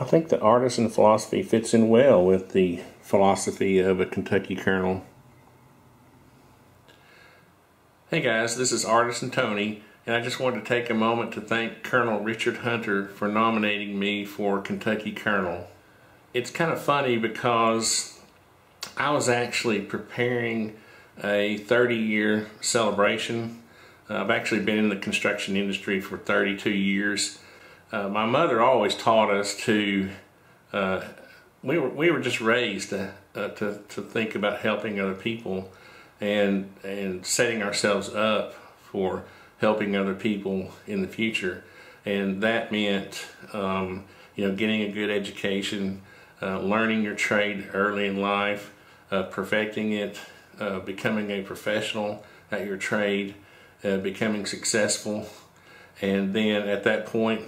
I think the artisan philosophy fits in well with the philosophy of a Kentucky Colonel. Hey guys, this is ArtisanTony, and I just wanted to take a moment to thank Colonel Richard Hunter for nominating me for Kentucky Colonel. It's kind of funny because I was actually preparing a 30-year celebration. I've actually been in the construction industry for 32 years. My mother always taught us to, we were just raised to think about helping other people and setting ourselves up for helping other people in the future. And that meant, getting a good education, learning your trade early in life, perfecting it, becoming a professional at your trade, becoming successful, and then at that point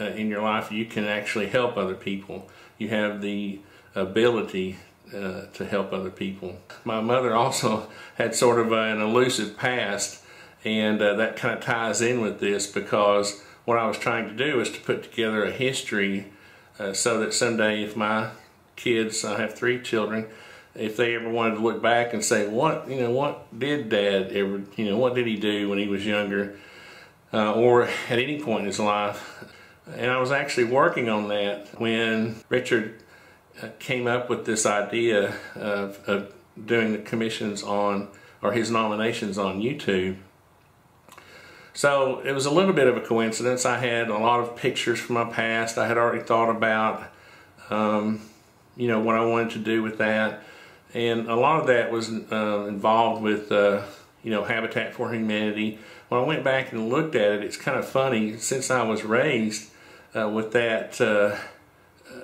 in your life you can actually help other people. You have the ability to help other people. My mother also had sort of an elusive past, and that kind of ties in with this, because what I was trying to do is to put together a history so that someday if my kids, I have 3 children, if they ever wanted to look back and say, what did Dad ever, what did he do when he was younger, or at any point in his life. And I was actually working on that when Richard came up with this idea of doing the commissions on, or his nominations on YouTube. So it was a little bit of a coincidence. I had a lot of pictures from my past. I had already thought about, what I wanted to do with that. And a lot of that was involved with, Habitat for Humanity. When I went back and looked at it, it's kind of funny, since I was raised with that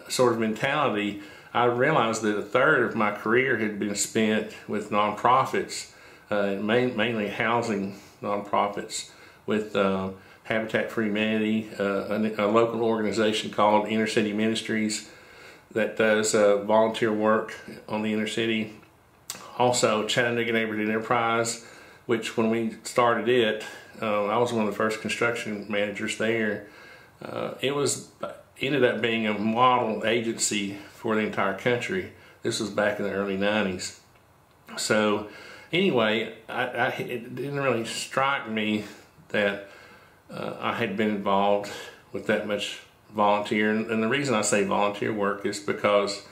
sort of mentality, I realized that a third of my career had been spent with nonprofits, mainly housing nonprofits, with Habitat for Humanity, a local organization called Inner City Ministries that does volunteer work on the inner city. Also Chattanooga Neighborhood Enterprise, which when we started it, I was one of the first construction managers there. It ended up being a model agency for the entire country. This was back in the early 90s. So anyway, it didn't really strike me that I had been involved with that much volunteer. And the reason I say volunteer work is because,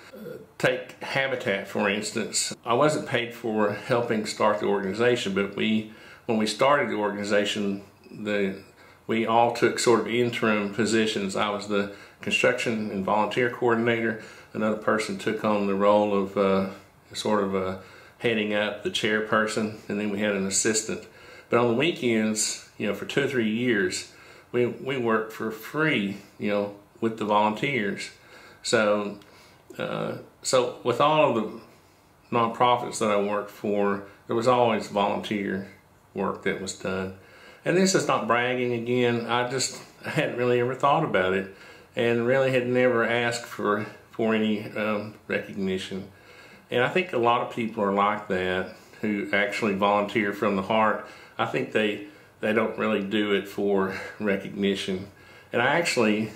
take Habitat for instance, I wasn't paid for helping start the organization, but when we started the organization, we all took sort of interim positions. I was the construction and volunteer coordinator. Another person took on the role of heading up, the chairperson, and then we had an assistant. But on the weekends, for 2 or 3 years, we worked for free, with the volunteers. So with all of the nonprofits that I worked for, there was always volunteer work that was done. And this is not bragging again, I hadn't really ever thought about it, and really had never asked for any recognition. And I think a lot of people are like that, who actually volunteer from the heart. I think they don't really do it for recognition. And I actually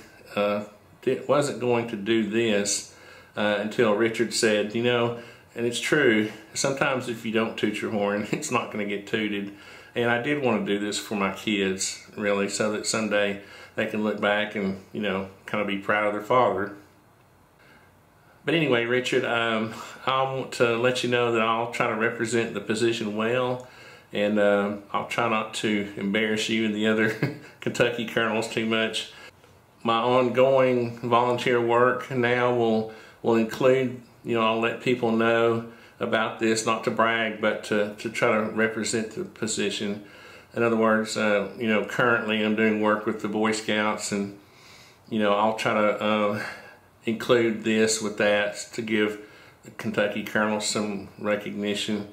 wasn't going to do this until Richard said, and it's true, sometimes if you don't toot your horn, it's not going to get tooted. And I did want to do this for my kids, really, so that someday they can look back and, kind of be proud of their father. But anyway, Richard, I want to let you know that I'll try to represent the position well, and I'll try not to embarrass you and the other Kentucky Colonels too much. My ongoing volunteer work now will include, I'll let people know about this, not to brag, but to try to represent the position. In other words, currently I'm doing work with the Boy Scouts, and I'll try to include this with that to give the Kentucky Colonels some recognition.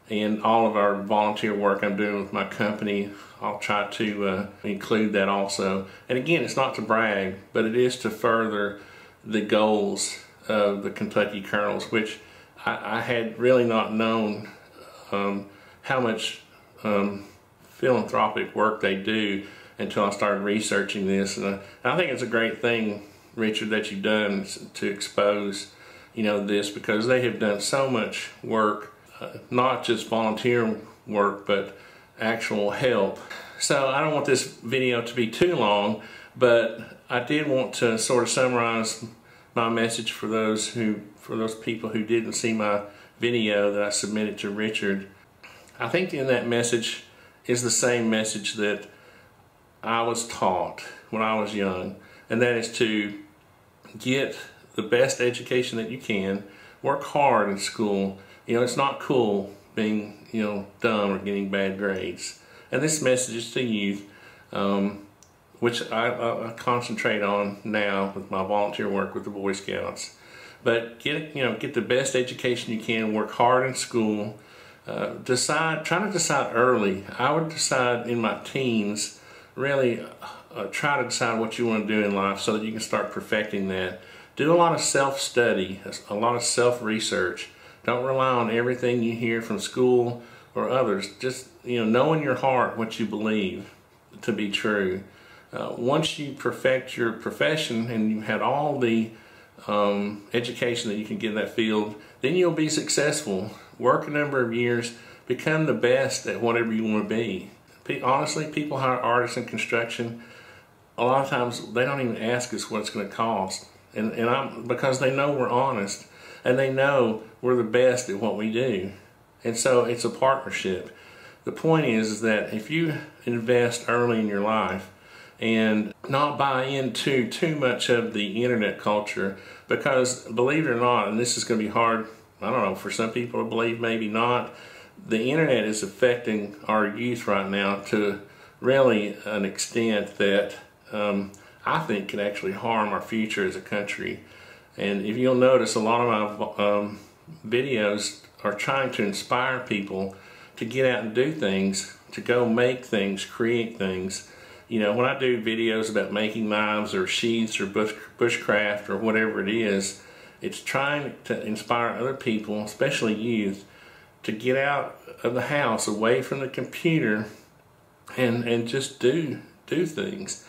And all of our volunteer work I'm doing with my company, I'll try to include that also. And again, it's not to brag, but it is to further the goals of the Kentucky Colonels, which I had really not known how much philanthropic work they do until I started researching this. And I think it's a great thing Richard, that you've done to expose, this, because they have done so much work, not just volunteer work, but actual help. So I don't want this video to be too long, but I did want to sort of summarize my message for those people who didn't see my video that I submitted to Richard. I think in that message is the same message that I was taught when I was young, and that is to get the best education that you can, work hard in school. It's not cool being, dumb or getting bad grades. And this message is to youth, which I concentrate on now with my volunteer work with the Boy Scouts. But get the best education you can, work hard in school, try to decide early. I would decide in my teens, really try to decide what you want to do in life so that you can start perfecting that. Do a lot of self-study, a lot of self-research. Don't rely on everything you hear from school or others. Just, know in your heart what you believe to be true. Once you perfect your profession and you've had all the education that you can get in that field, then you'll be successful. Work a number of years, become the best at whatever you want to be. Honestly, people hire artists in construction. A lot of times they don't even ask us what it's going to cost, because they know we're honest and they know we're the best at what we do. And so it's a partnership. The point is that if you invest early in your life and not buy into too much of the internet culture, because believe it or not, and this is going to be hard, I don't know, for some people to believe, maybe not, the internet is affecting our youth right now to really an extent that I think can actually harm our future as a country. And if you'll notice, a lot of my videos are trying to inspire people to get out and do things, to go make things, create things. When I do videos about making knives or sheaths or bushcraft or whatever it is, it's trying to inspire other people, especially youth, to get out of the house, away from the computer, and just do things.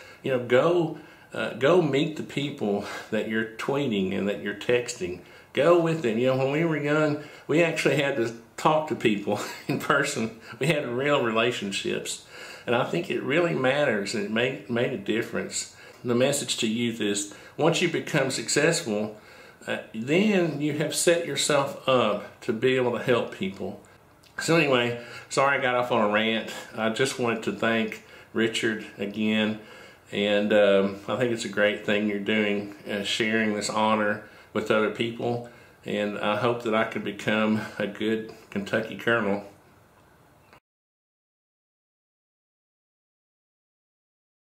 Go meet the people that you're tweeting and that you're texting. Go with them. When we were young, we actually had to talk to people in person. We had real relationships. And I think it really matters, and it made a difference. The message to youth is, once you become successful, then you have set yourself up to be able to help people. So anyway, sorry I got off on a rant. I just wanted to thank Richard again. And I think it's a great thing you're doing, sharing this honor with other people. And I hope that I could become a good Kentucky Colonel.